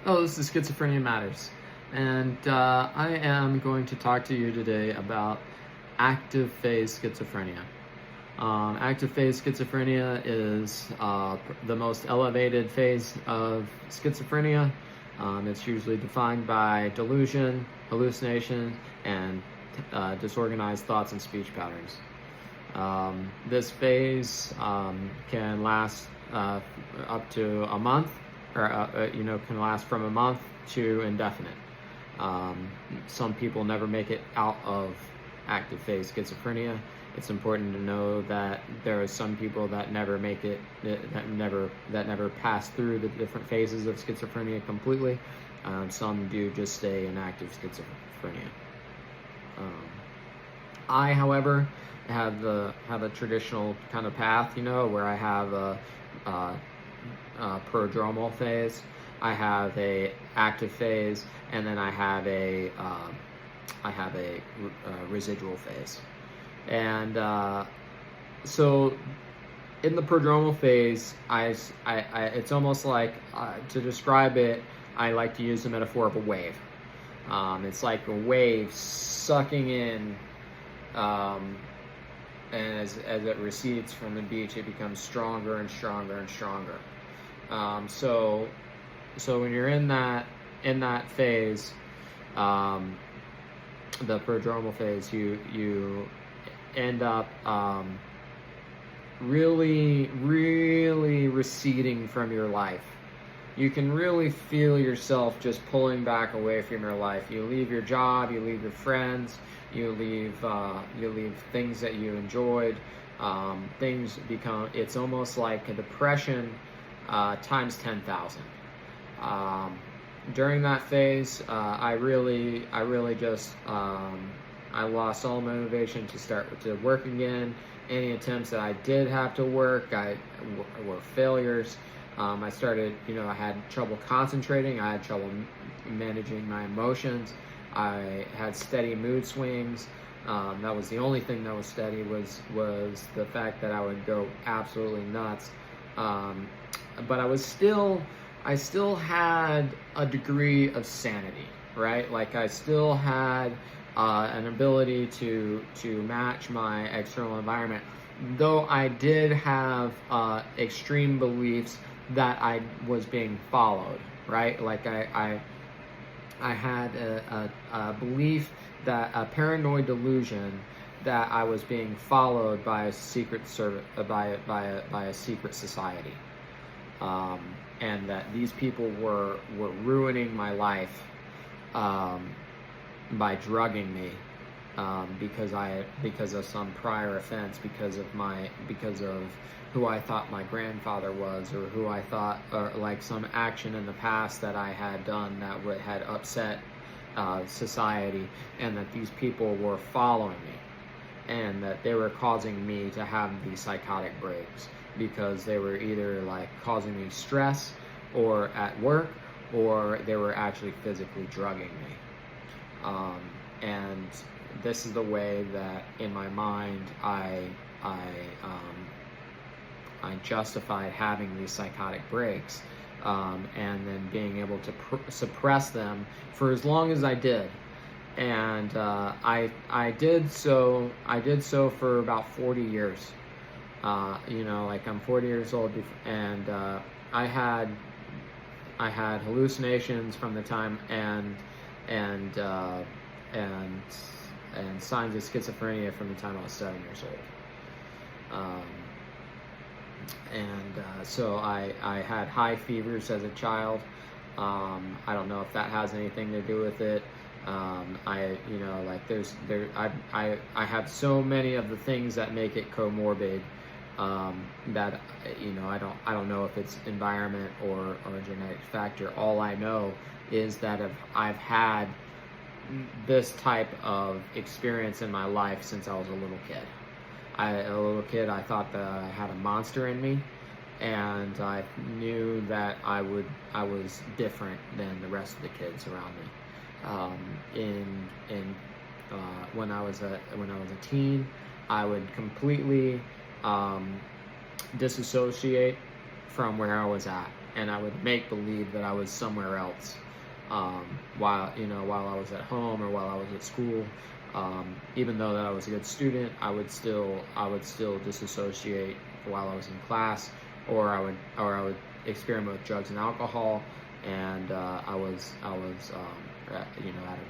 Oh, this is Schizophrenia Matters, and I am going to talk to you today about active phase schizophrenia. Active phase schizophrenia is the most elevated phase of schizophrenia. It's usually defined by delusion, hallucination, and disorganized thoughts and speech patterns. This phase can last up to a month, or can last from a month to indefinite. Some people never make it out of active phase schizophrenia. It's important to know that there are some people that never make it, that never pass through the different phases of schizophrenia completely. Some do just stay in active schizophrenia. I, however, have a traditional kind of path, where I have a prodromal phase, I have a active phase, and then I have a residual phase. And so in the prodromal phase, it's almost like, to describe it, I like to use the metaphor of a wave. It's like a wave sucking in, and as it recedes from the beach, it becomes stronger and stronger and stronger. So when you're in that phase, the prodromal phase, you end up really receding from your life. You can really feel yourself just pulling back away from your life. You leave your job, you leave your friends, you leave things that you enjoyed. Things become, it's almost like a depression times 10,000. During that phase, I really just I lost all motivation to start to work again. Any attempts that I did have to work, were failures. I started, I had trouble concentrating. I had trouble managing my emotions. I had steady mood swings. That was the only thing that was steady, was the fact that I would go absolutely nuts. But I still had a degree of sanity, right? Like, I still had an ability to match my external environment, though I did have extreme beliefs that I was being followed, right? Like, I had a belief, that a paranoid delusion, that I was being followed by a secret by a secret society, and that these people were ruining my life by drugging me, because of some prior offense, because of who I thought my grandfather was, or who I thought, or like some action in the past that I had done that had upset society, and that these people were following me, and that they were causing me to have these psychotic breaks, because they were either like causing me stress or at work, or they were actually physically drugging me. And this is the way that in my mind I justified having these psychotic breaks, and then being able to suppress them for as long as I did. And I did so for about 40 years. Like, I'm 40 years old, and I had hallucinations from the time, and signs of schizophrenia from the time I was 7 years old. So I had high fevers as a child. I don't know if that has anything to do with it. I have so many of the things that make it comorbid, that I don't know if it's environment or a genetic factor. All I know is that I've had this type of experience in my life since I was a little kid. I thought that I had a monster in me, and I knew that I was different than the rest of the kids around me. When I was a teen, I would completely disassociate from where I was at. and I would make believe that I was somewhere else, while I was at home or while I was at school. Even though that I was a good student, I would still disassociate while I was in class, or I would experiment with drugs and alcohol, and I was at a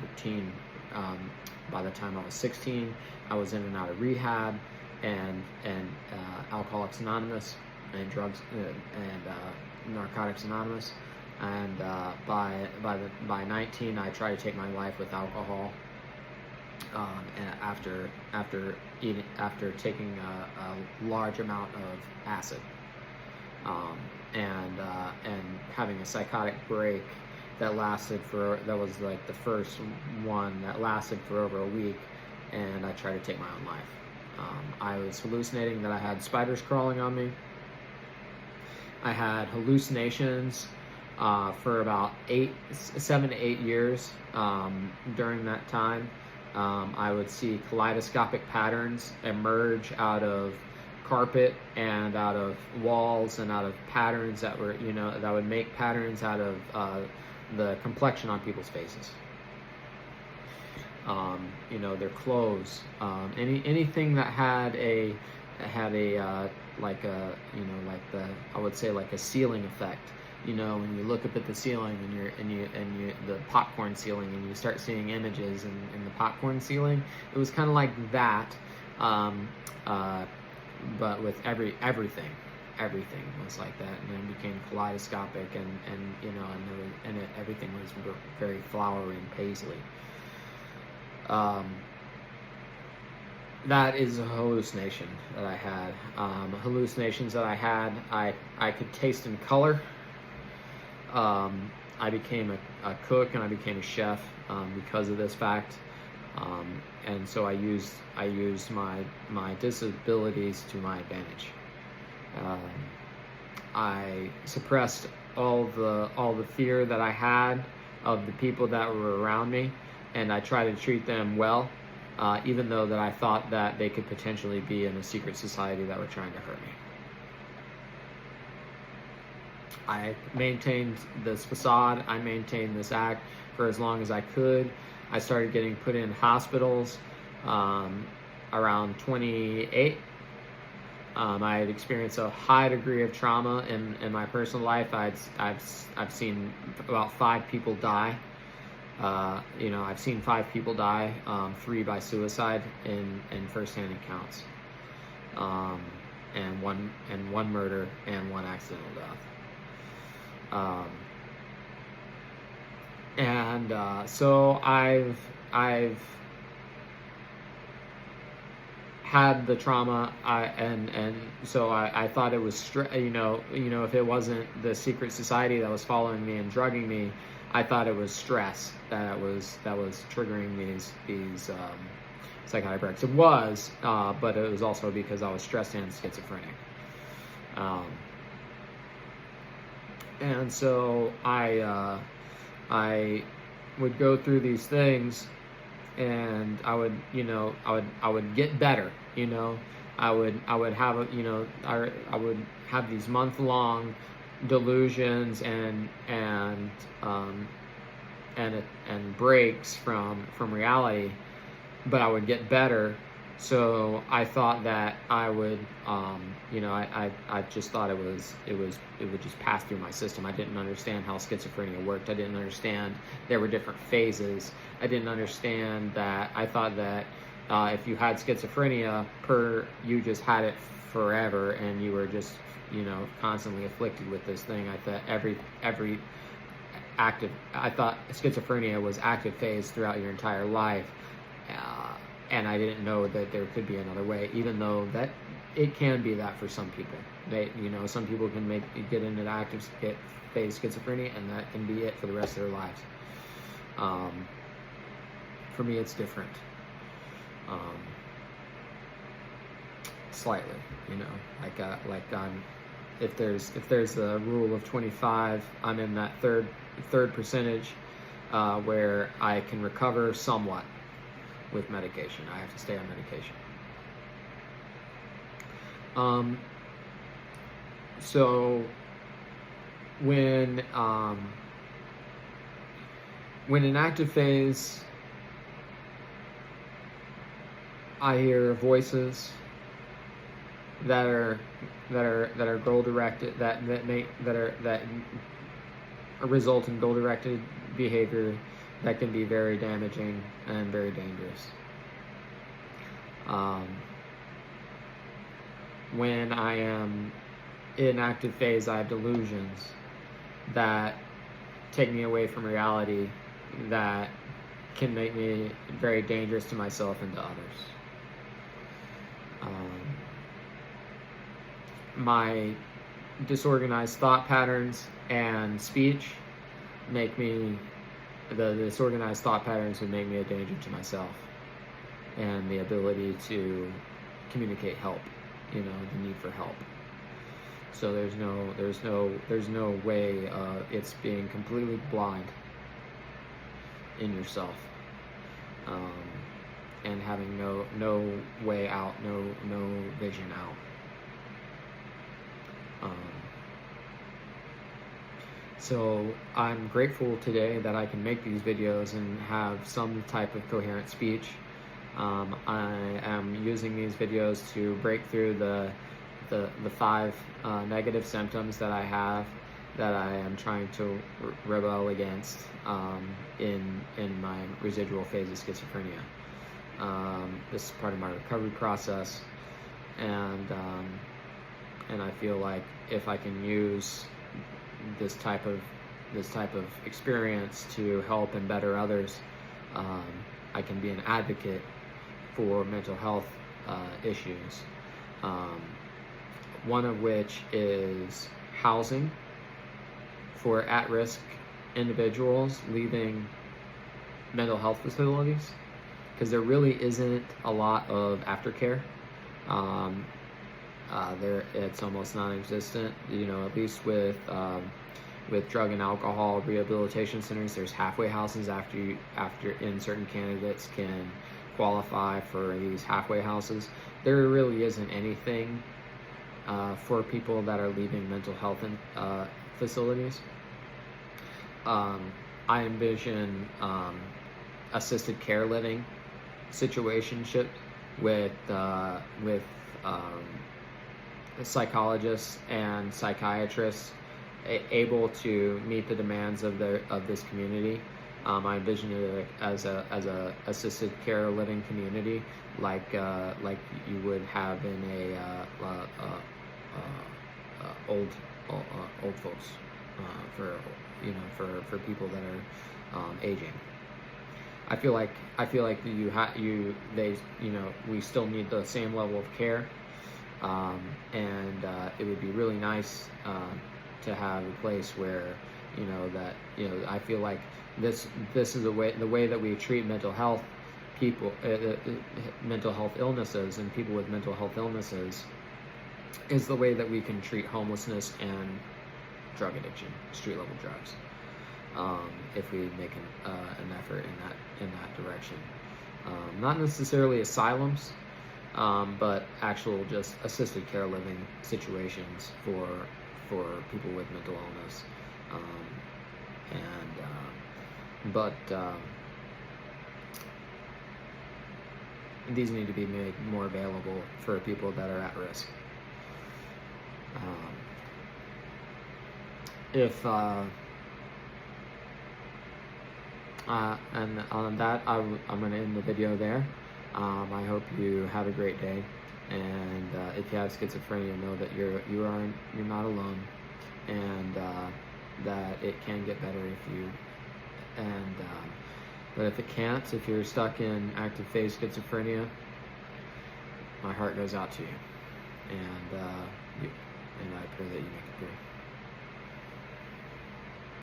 routine. By the time I was 16, I was in and out of rehab and Alcoholics Anonymous and drugs and Narcotics Anonymous, and by 19, I tried to take my life with alcohol. And after taking a large amount of acid, and having a psychotic break that was like the first one that lasted for over a week, and I tried to take my own life. I was hallucinating that I had spiders crawling on me. I had hallucinations for about 7 to 8 years. During that time, I would see kaleidoscopic patterns emerge out of carpet and out of walls and out of patterns that would make patterns out of the complexion on people's faces. Their clothes, anything that had a I would say like a ceiling effect. When you look up at the ceiling and the popcorn ceiling, and you start seeing images in the popcorn ceiling, it was kind of like that, but with everything was like that, and then it became kaleidoscopic, and everything was very flowery and paisley. That is a hallucination that I had. Hallucinations that I had, I could taste in color. I became a cook and I became a chef because of this fact, and so I used my disabilities to my advantage. I suppressed all the fear that I had of the people that were around me, and I tried to treat them well, even though that I thought that they could potentially be in a secret society that were trying to hurt me. I maintained this facade, I maintained this act for as long as I could. I started getting put in hospitals around 28. I had experienced a high degree of trauma in my personal life. I've seen about 5 people die. I've seen 5 people die, 3 by suicide in first-hand accounts, and one murder and 1 accidental death. So I've had the trauma, so I thought it was if it wasn't the secret society that was following me and drugging me, I thought it was stress that was triggering these psychotic breaks. It was, but it was also because I was stressed and schizophrenic. And so I would go through these things, and I would get better. I would have these month-long delusions and breaks from reality, but I would get better. So I thought that I would, I just thought it would just pass through my system. I didn't understand how schizophrenia worked. I didn't understand there were different phases. I didn't understand that. I thought that if you had schizophrenia, you just had it forever, and you were just, constantly afflicted with this thing. I thought I thought schizophrenia was active phase throughout your entire life. And I didn't know that there could be another way, even though that it can be that for some people. Some people can get into the active phase schizophrenia, and that can be it for the rest of their lives. For me, it's different. Slightly, if there's a rule of 25, I'm in that third percentage where I can recover somewhat with medication. I have to stay on medication. So when in active phase, I hear voices that are goal directed, that result in goal directed behavior that can be very damaging and very dangerous. When I am in active phase, I have delusions that take me away from reality, that can make me very dangerous to myself and to others. My disorganized thought patterns and speech make me, the disorganized thought patterns would make me a danger to myself, and the ability to communicate help, the need for help. So there's no way it's being completely blind in yourself, and having no way out, no vision out. So I'm grateful today that I can make these videos and have some type of coherent speech. I am using these videos to break through the 5 negative symptoms that I have, that I am trying to rebel against in my residual phase of schizophrenia. This is part of my recovery process, and I feel like if I can use this type of experience to help and better others, I can be an advocate for mental health issues. One of which is housing for at-risk individuals leaving mental health facilities, because there really isn't a lot of aftercare. It's almost non-existent, at least with drug and alcohol rehabilitation centers. There's halfway houses after in certain candidates can qualify for these halfway houses. There really isn't anything for people that are leaving mental health facilities. I envision assisted care living situationship with psychologists and psychiatrists able to meet the demands of this community. I envision it as a assisted care living community, like you would have in a old folks, for people that are aging. I feel like we still need the same level of care, and it would be really nice to have a place where I feel like this is the way that we treat mental health people, mental health illnesses, and people with mental health illnesses is the way that we can treat homelessness and drug addiction, street level drugs, if we make an effort in that direction. Not necessarily asylums, but actual just assisted care living situations for people with mental illness, these need to be made more available for people that are at risk. And on that, I'm going to end the video there. I hope you have a great day, and if you have schizophrenia, know that you're not alone, and that it can get better but if it can't, if you're stuck in active phase schizophrenia, my heart goes out to you, and I pray that you make it through.